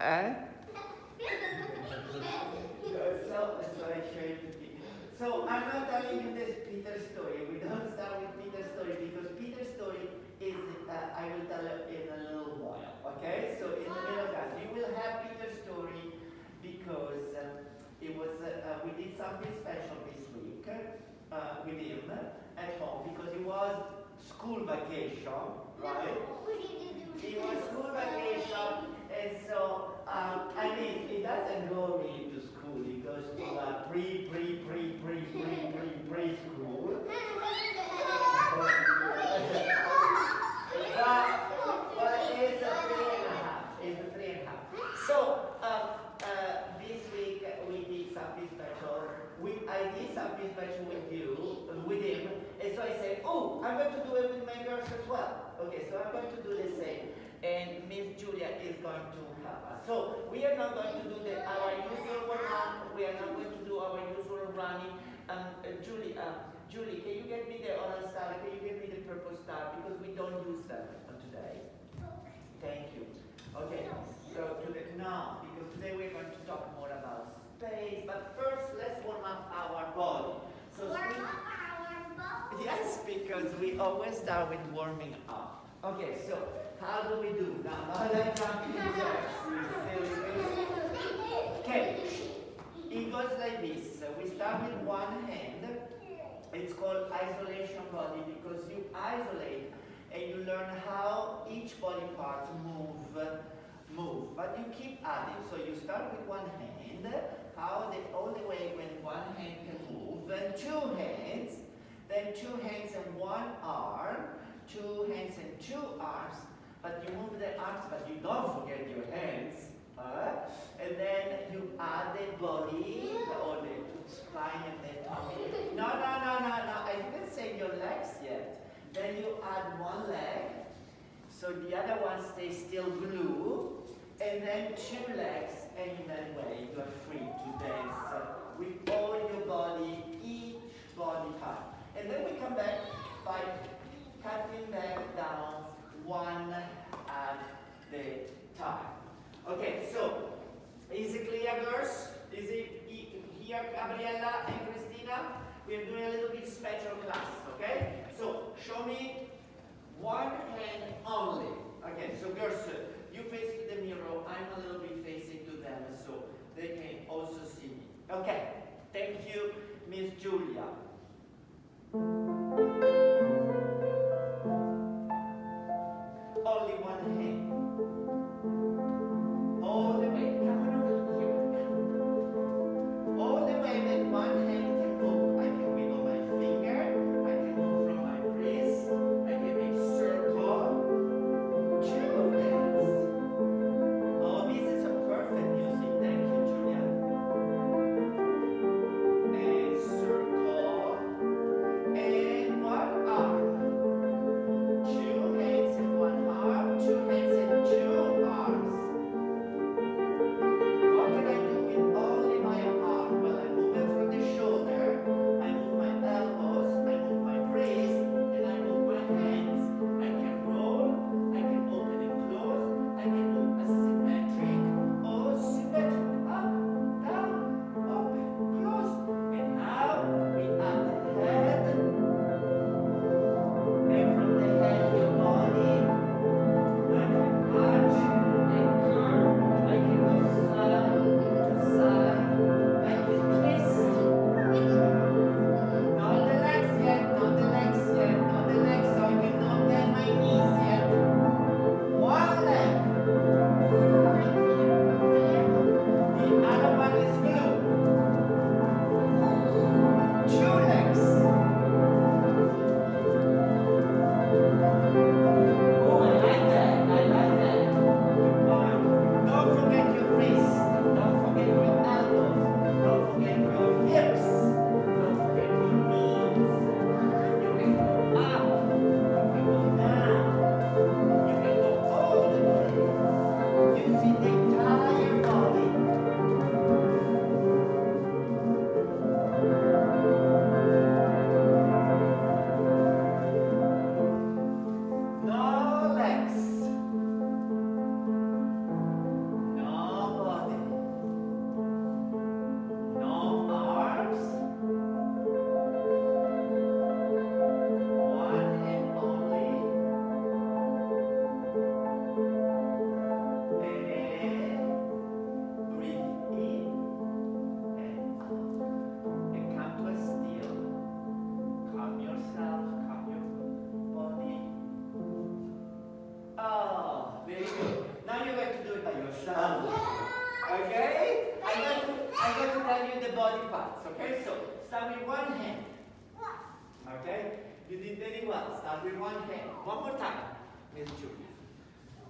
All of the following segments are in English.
Eh? So I show you to Peter. So I'm not telling you this Peter story. We don't start with Peter's story because Peter's story is, I will tell you in a little while. Okay? So in the middle of that, you will have Peter's story because it was, we did something special this week with him at home because it was school vacation, right? It was school vacation, and so, I mean, he doesn't go really to school. He goes to preschool. But it's a 3.5. It's a 3.5. So, this week we did something special. I did something special with him, and so I said, oh, I'm going to do it with my girls as well. Okay, so I'm going to do the same, and Miss Julia is going to help us. So we are not going to do our usual warm-up. We are not going to do our usual running. Julie, can you get me the orange star? Can you get me the purple star? Because we don't use them today. Thank you. Okay, so now, because today we're going to talk more about space, but first let's warm up our body. So warm up our body? Yes, because we always start with warming up. Okay, so how do we do? Now let's jump in Okay, it goes like this. We start with one hand. It's called isolation body because you isolate and you learn how each body part move. But you keep adding. So you start with one hand, how the only way when one hand can move, then two hands and one arm, two hands and two arms, but you move the arms, but you don't forget your hands. And then you add the body, or the spine and the tummy. No, I didn't say your legs yet. Then you add one leg, so the other one stays still glued, and then two legs, and in that way you are free to dance with all your body, each body part. And then we come back by cutting them down one at the time. Okay, so is it clear, girls? Is it here, Gabriella and Christina? We are doing a little bit special class, okay? So show me one hand only. Okay, so girls, you face to the mirror. I'm a little bit facing to them so they can also see me. Okay, thank you, Miss Julia. Only one hand. All the way. Come on over here. All the way that one hand can move. I can wiggle my finger. I can move from my wrist. I can make circle. Two hands. Oh, this is a perfect music. Thank you, Julia. And circle. And one arm. Two hands and one arm. Two hands and two Now you're going to do it by yourself. Okay? I'm going to tell you the body parts. Okay? So start with one hand. Okay? You did very well. Start with one hand. One more time, Miss Julia.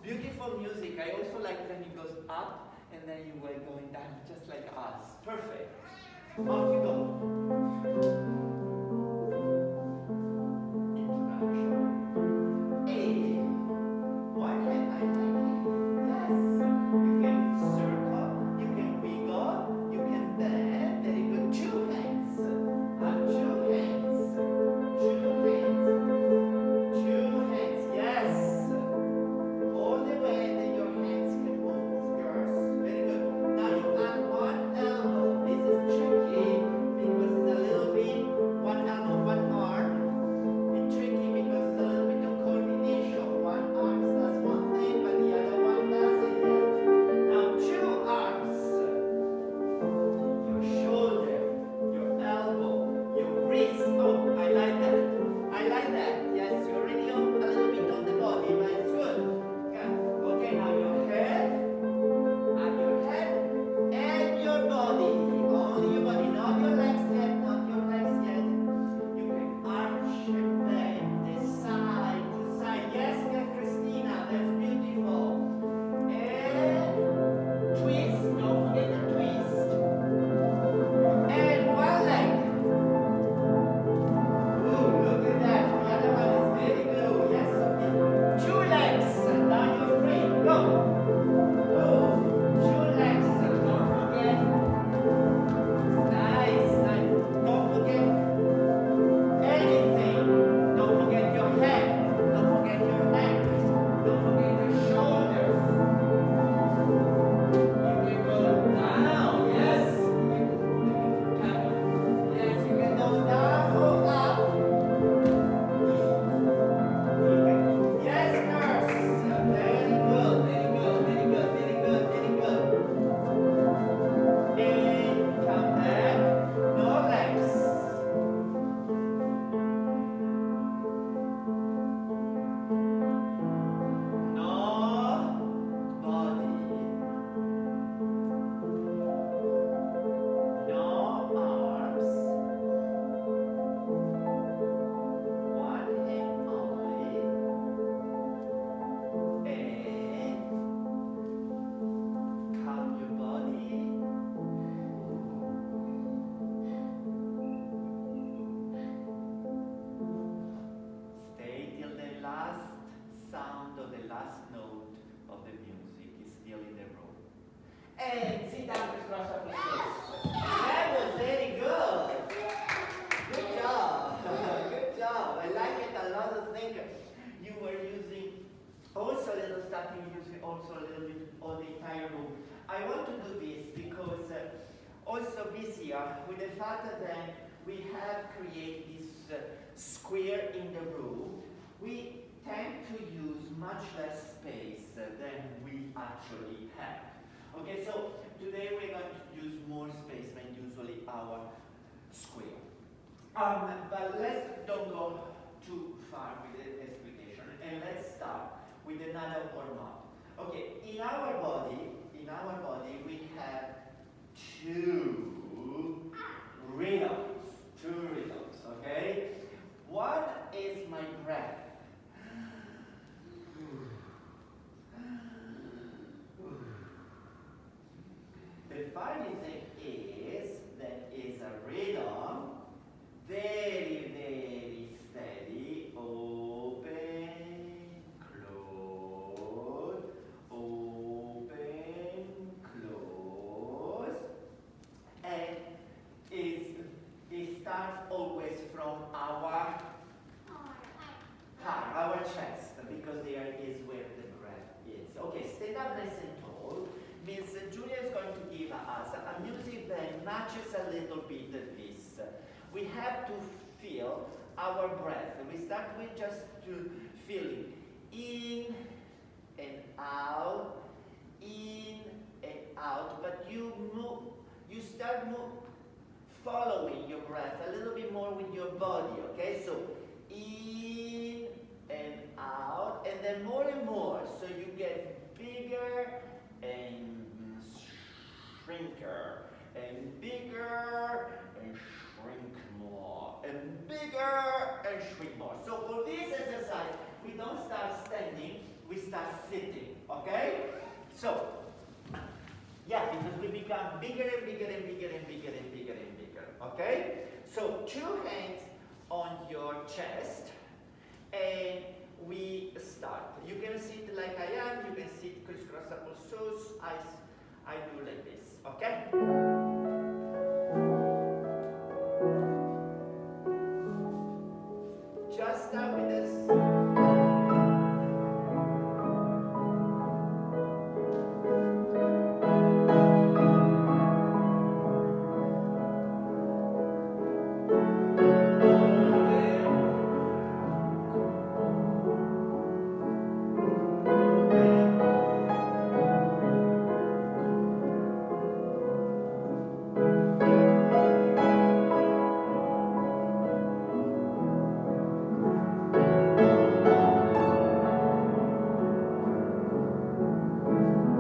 Beautiful music. I also like when it goes up and then you were going down, just like us. Perfect. Off you go. Introduction. A. One hand, I like it. Yes. You can circle, you can wiggle, you can bend. Very good. Two hands. Two hands. Two hands. Two hands. Yes. All the way that your hands can move. Girls. Very good. Now you add one elbow. This is tricky because it's a little bit one elbow, one arm. It's tricky because it's a little bit of coordination. One arm does one thing, but the other one doesn't yet. Now two arms. Your shoulder, your elbow, your wrist. Oh, I like that. I like that. Yes, you're already on a little bit on the body, but it's good. Yeah. Okay, now your head, and your body. Only your body, not your legs yet, not your legs yet. You can arch and bend the side to side. Yes, Christina, that's beautiful. And twist, don't forget the twist. And one leg. Ooh, look at that. The other one is very good. Yes, okay. Two legs. Now you're free. Go. Oh, two legs. Don't forget. Nice, nice. Don't forget anything. Don't forget your head. Don't forget your neck. Don't forget your shoulders. You can go down. Yes. Yes, you can go down or up. Yes, nurse. Very good, very good, very good, very good, very good. And come back. No legs. No body. No arms. One hand only. And calm your body. Stay till the last sound of the last note of the music is still in the room. And sit down with cross up your legs. That was very good. Good job. Good job. I like it a lot. I think you were using also a little stuff you using also a little bit on the entire room. I want to do this because also this year with the fact that we have created this square in the room, we tend to use much less space than we actually have. Okay, so today we're going to use more space than usually our square. But let's don't go too far with the explication, and let's start with another warm-up. Okay, in our body, we have two rhythms, okay? One is my breath. The funny thing is that is a rhythm, very, very steady. Open, close, open, close. And it starts always from our heart, our chest, because there is where the breath is. Okay, stand up nice and tall. Miss Julia is going to give us a music that matches a little bit this. We have to feel our breath. We start with just to feeling in and out, but you start following your breath a little bit more with your body, okay? So in and out, and then more and more, so you get bigger So, yeah, because we become bigger and bigger and bigger and bigger and bigger and bigger. Okay? So 2 hands on your chest, and we start. You can sit like I am, you can sit crisscross applesauce. I do like this. Okay? Just start with this.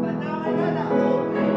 But now another open.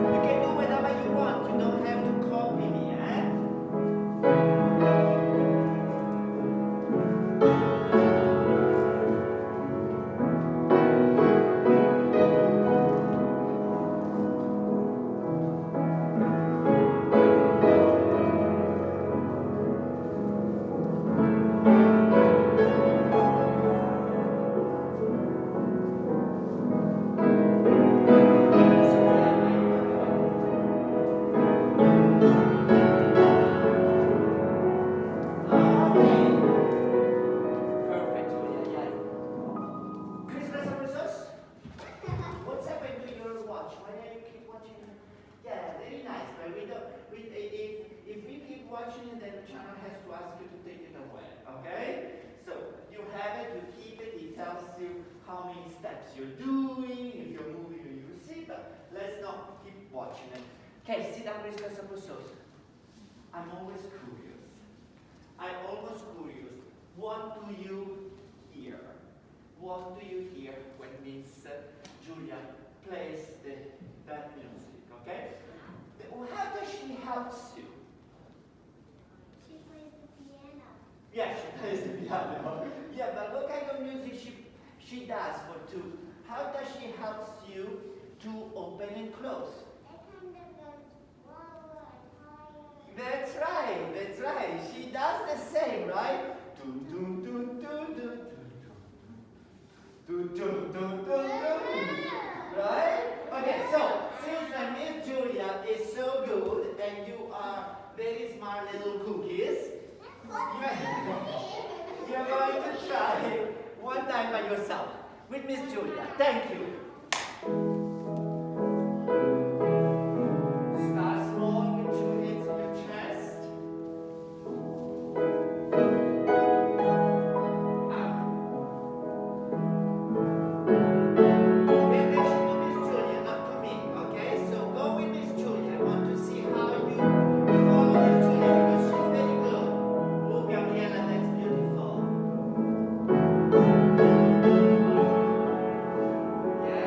You can do whatever you want. You don't have to copy me, eh? Okay. Perfect, Julia, yeah. Christmas applesauce? What's happened to your watch? Why do you keep watching? Yeah, very nice, but we don't. If we keep watching it, then the channel has to ask you to take it away. Okay? So you have it, you keep it. It tells you how many steps you're doing. If you're moving, you see. But let's not keep watching it. Okay, sit down, Christmas applesauce. I'm always curious. I'm always curious. What do you hear? What do you hear when Miss Julia plays that music? Okay? How does she help you? She plays the piano. Yeah, she plays the piano. Yeah, but what kind of music she does for two? How does she help you to open and close? It kind of goes slower and higher. That's right, that's right. She does the same, right? Dun, dun, dun, dun, dun, dun, dun, dun, dun, dun. Right? Okay, so since Miss Julia is so good and you are very smart little cookies, you're going to try one time by yourself with Miss Julia. Thank you. Start small with 2 hands on your chest. Up. Pay attention to Miss Julia, not to me, okay? So go with Miss Julia. I want to see how you follow Miss Julia because she's very good. Oh, Gabriella, that's beautiful. Yeah.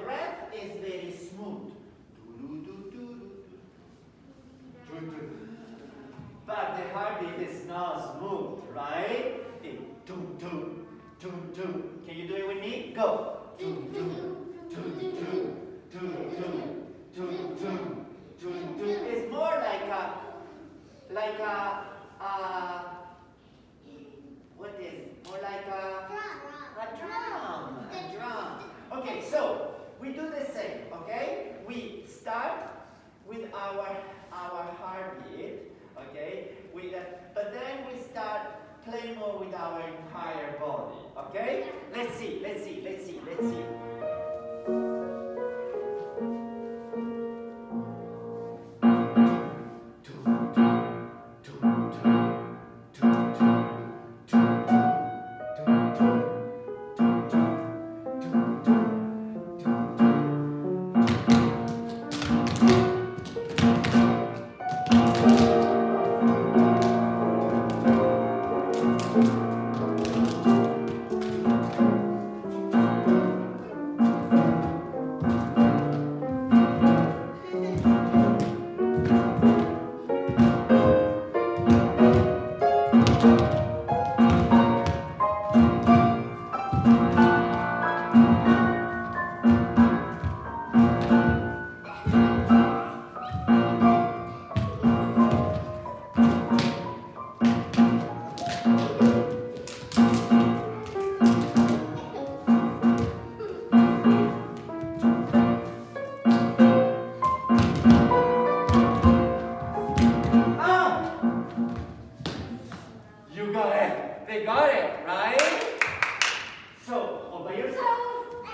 breath is very smooth. But the heartbeat is not smooth, right? It's tum tum tum tum. Can you do it with me? Go. Tum tum tum tum tum tum tum tum tum. It's more like a what is? More like a drum. A drum. Okay, so we do the same. Okay, we start with our heartbeat. Okay, but then we start playing more with our entire body. Okay, let's see. You got it. They got it, right? So, all by yourself.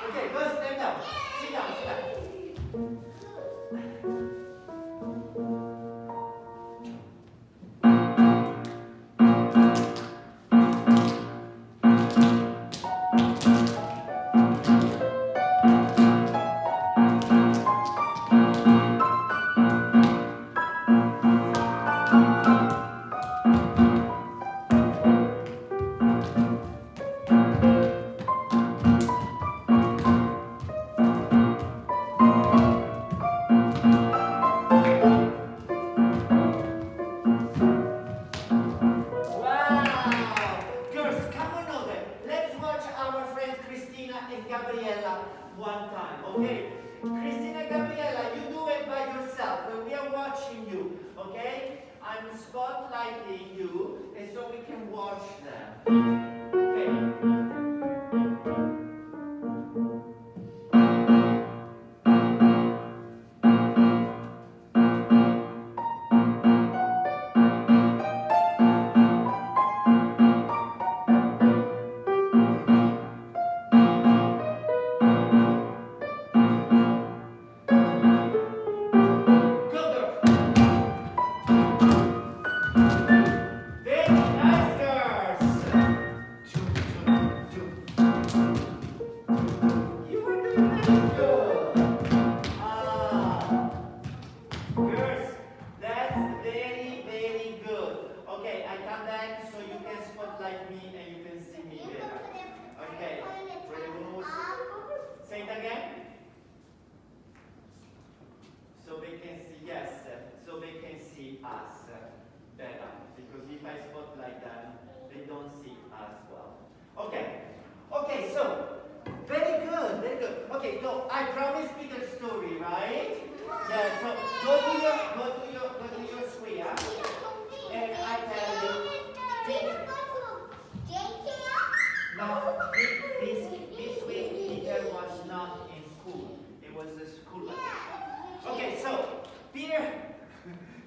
Okay, go stand up. Sit down. Wow! Girls, come on over. Let's watch our friends Cristina and Gabriella one time, okay? Cristina, Gabriella, you do it by yourself, but we are watching you, okay? I'm spotlighting you, and so we can watch them. Okay.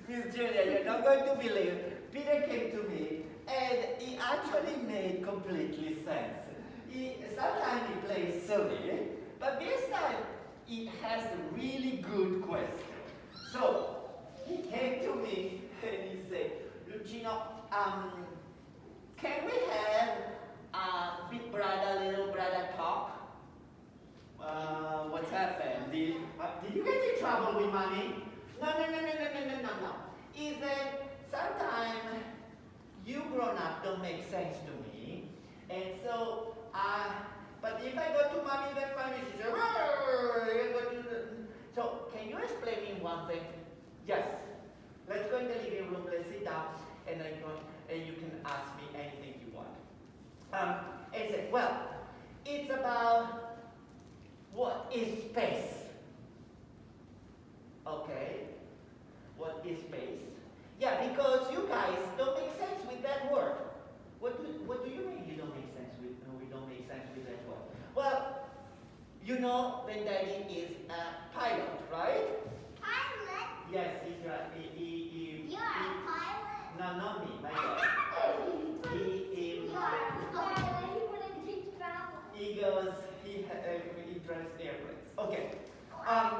Miss Julia, you're not going to believe. Peter came to me and he actually made completely sense. Sometimes he plays silly, but this time he has a really good question. So he came to me and he said, Lucino, can we have a big brother, little brother talk? What's happened? Did you get in trouble with mommy? No. Is that sometimes you grown up don't make sense to me, and so But if I go to mommy, then mommy, she says, "Rrrr." So, can you explain me one thing? Yes. Let's go in the living room, let's sit down, and you can ask me anything you want. And say, well, it's about what is space? Okay. What is space? Yeah, because you guys don't make sense with that word. What do you mean you don't make sense with we don't make sense with that word? Well, you know that Daddy is a pilot, right? Pilot? Yes, he's right. You're a pilot? No, not me, my dad. You're a pilot. He wouldn't teach travel. He drives airplanes. Okay.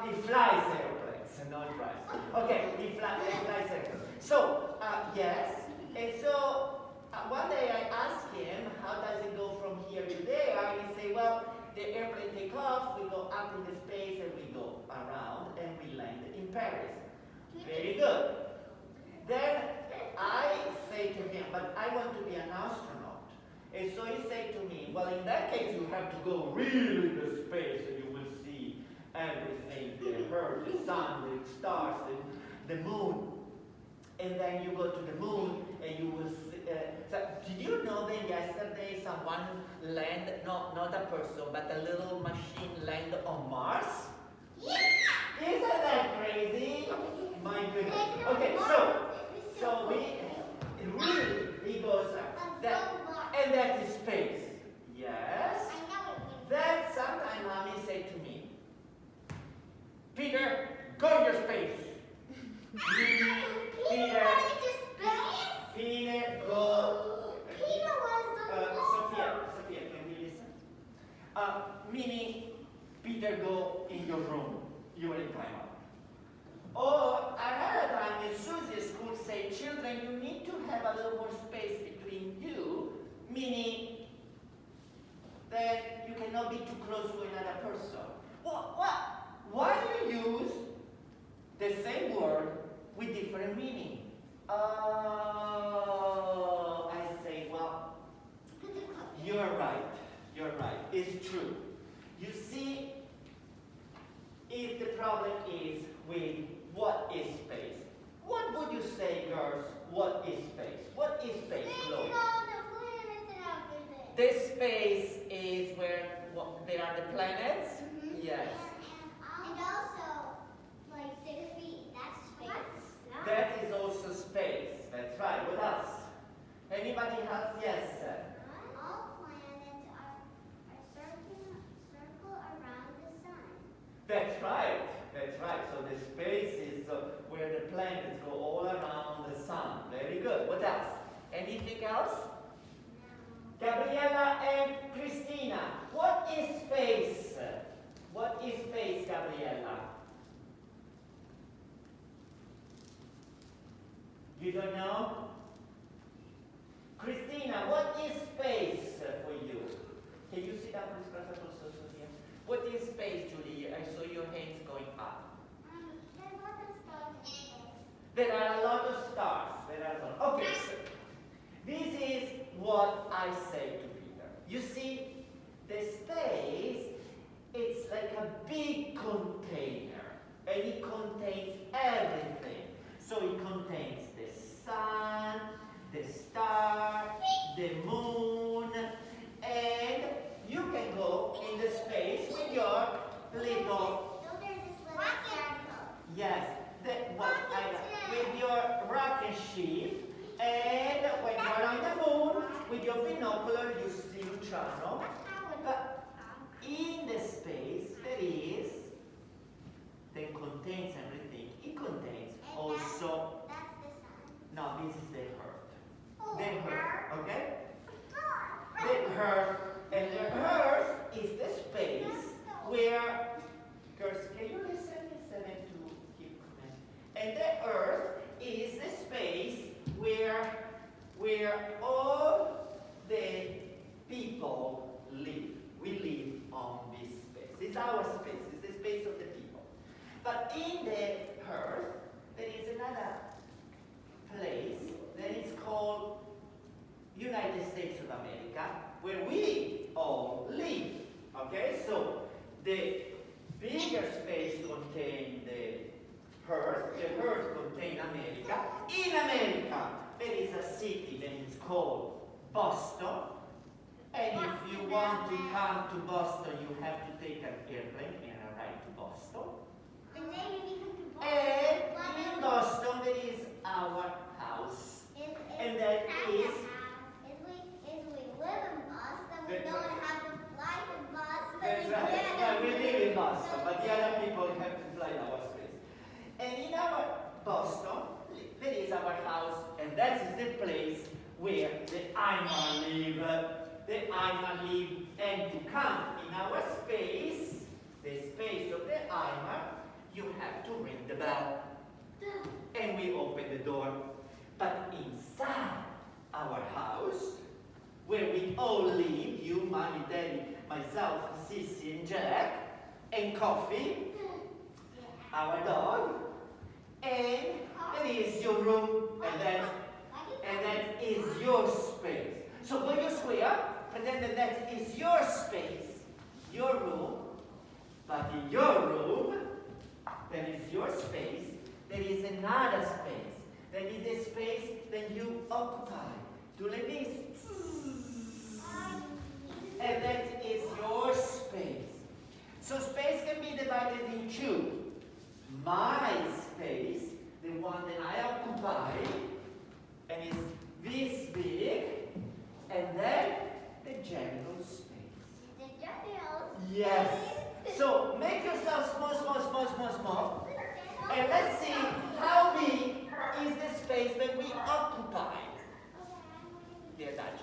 He flies airplanes, not drives. Okay, he flies airplanes. So, yes. And so, one day I asked him, how does it go from here to there? And he said, well, the airplane takes off, we go up in the space, and we go around, and we land in Paris. Very good. Then I say to him, but I want to be an astronaut. And so he said to me, well, in that case, you have to go really to space, and you will see everything, the Earth, the sun, the stars, the moon. And then you go to the moon, and you will see. So did you know that yesterday someone landed, not a person, but a little machine landed on Mars? Yeah! Isn't that crazy? My goodness. Okay, so he goes and that is space. Yes. Then sometime mommy said to me, Peter, go to your space. Peter, go. Peter was the Sophia, can you listen? Meaning, Peter, go in your room. You are in timeout. Or another time in Susie's school say, children, you need to have a little more space between you, meaning that you cannot be too close to another person. Why do you use the same word with different meaning? Oh, I say, well, you're right. It's true. You see, if the problem is with what is space, what would you say, girls? What is space? What is space, Chloe? This space is where there are the planets. Yes. And also, like 6 feet, that's space. That is also space. That's right. What else? Anybody else? Yes. All planets are circle around the sun. That's right. So the space is where the planets go all around the sun. Very good. What else? Anything else? Gabriella and Christina, what is space? What is space, Gabriella? You don't know? Christina, what is space for you? Can you sit down, please, Professor Sophia? What is space, Julie? I saw your hands going up. There's a lot of stars in space. There are a lot of stars. Okay, so this is what I say to Peter. You see, the space, it's like a big container, and it contains everything. So it contains the sun, the star, the moon, and you can go in the space with your little, So there's this little circle. yes, with your rocket ship, and when you are on the moon, with your binocular, you see Luciano. But in the space, that contains everything. It contains also, That's the sun. no, this is the Earth. Oh, The Earth, okay? Earth. The Earth, and the Earth is the space where, girls, can you listen to keep comment? And the Earth is the space where all the people contains the Earth. The Earth contains America. In America, there is a city that is called Boston. And if you want to come to Boston, you have to take an airplane and arrive to Boston. And then you come to Boston. And in Boston, there is our house. And that is... If we live in Boston, we That's don't right. have to fly to Boston. That's right. Well, we live in Boston, but the other people have to fly our space. And in our Boston, there is our house, and that is the place where the Ayman live. The Ayman live, and to come in our space, the space of the Ayman, you have to ring the bell. And we open the door. But inside our house, where we all live, you, Mommy, Daddy, myself, Sissy, and Jack, and Coffee, our dog, and that is your room, and that is your space. So go your square, pretend that is your space, your room, but in your room, that is your space, there is another space. That is the space that you occupy. Do like this. And that is your space. So space can be divided in two. My space, the one that I occupy, and is this big, and then the general space. The general. Yes. So make yourself small, small, small, small, small. And let's see how big is the space that we occupy. Dear Dad.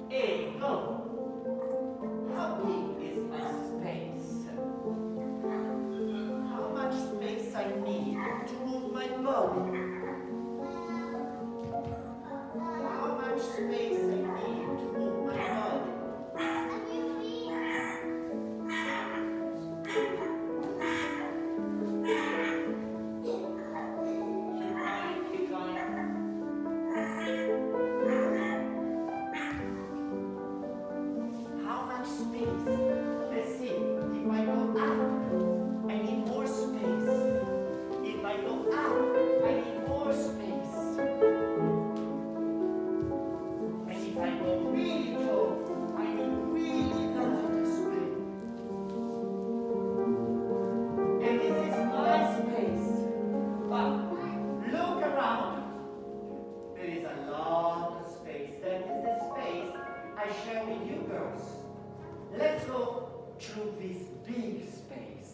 Hey, go. How big is my space? How much space I need to move my body? How much space I need to move my body? Keep going. How much space? Let's see. If I go up, I need more space. If I go up, I need more space. And if I go really tall, I need really large space. And this is my space. But look around. There is a lot of space. That is the space I share with you girls. Let's go through this big space.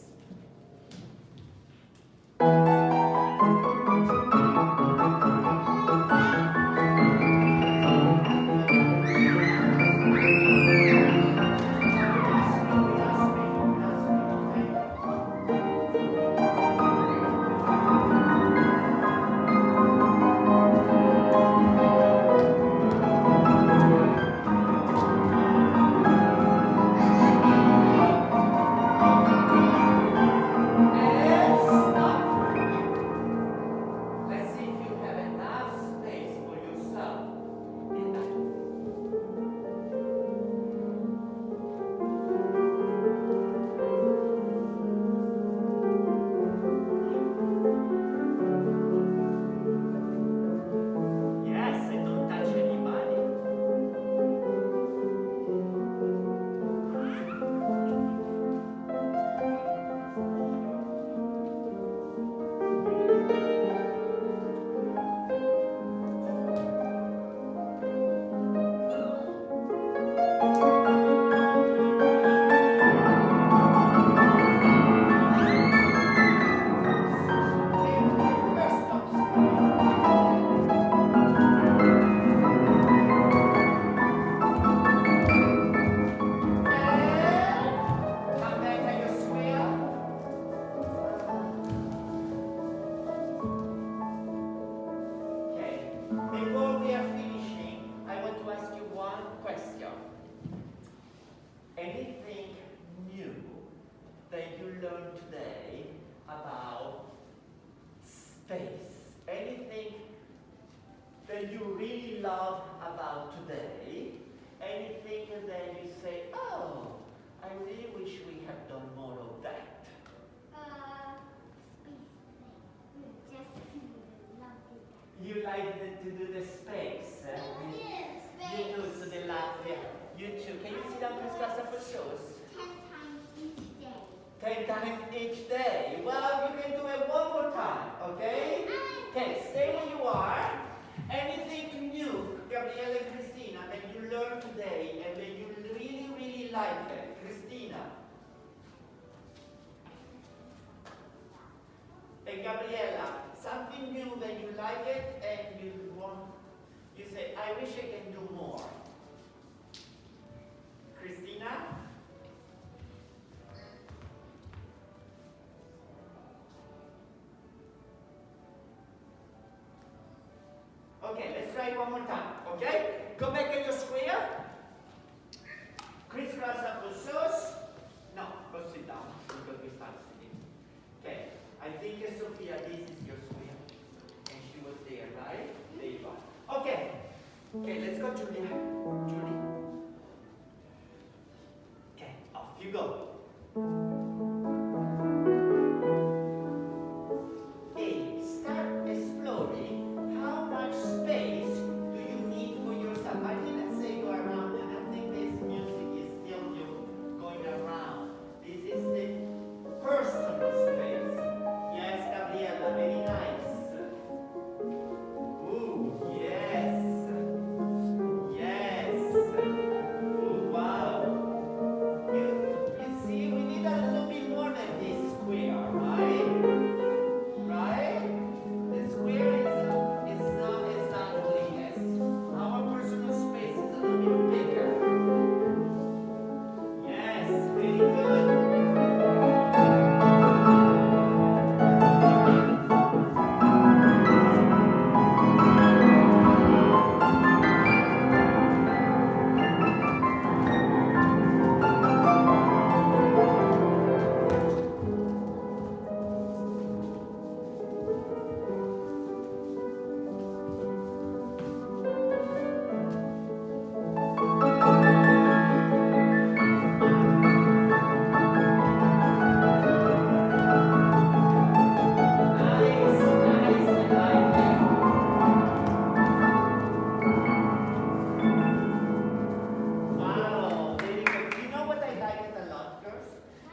Let's see if you have enough space for yourself in that. Yes, and don't touch anybody. Come back at your square. Okay. Before we are finishing, I want to ask you one question. Anything new that you learned today about space? Anything that you really love about today? Anything that you say, oh, to do the space. You Space. do to the left. Yeah. You too. Can you sit down, Crisscross for shoes? 10 times each day. 10 times each day. Well, you can do it one more time, okay? Okay, stay where you are. Anything new, Gabrielle and Christina, that you learned today and that you really, really like it? Christina. And Gabriella, something new that you like it and you want, you say, I wish I can do more. Christina? Okay, let's try it one more time, okay? Go back in your square. Crisscross up the shoes. No, go sit down because we start sitting. Okay, I think Sophia, this is your square. And she was there, right? There you are. Okay. Okay, let's go, Julia. Julie. Okay, off you go. A, start exploring how much space do you need for yourself. I didn't say go around, and I think this music is still you going around. This is the personal space. Yes, Gabriella, very nice. Ooh, yes. Yes. Ooh, wow. You see, we need a little bit more than this square, right? Right? The square is not holiness. Our personal space is a little bit bigger. Yes, very good. Nice, nice, I like it. Wow, very good. You know what I like it a lot, girls?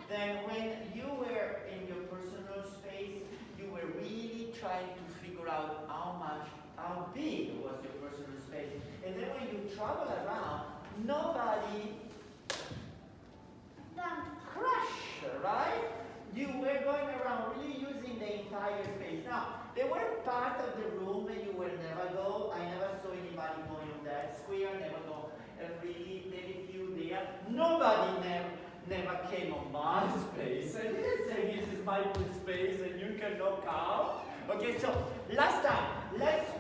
Then when you were in your personal space, you were really trying to figure out how big was your personal space. And then when you travel around, nobody crush, right? You were going around really using the entire space. Now, there were part of the room that you will never go. I never saw anybody going on that square, never go, really very few there. Nobody never came on my space. I didn't say this is my space and you can knock out. Okay, so last time, let's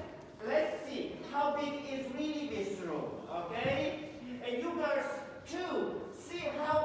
see how big is really this room, okay? And you girls too, see how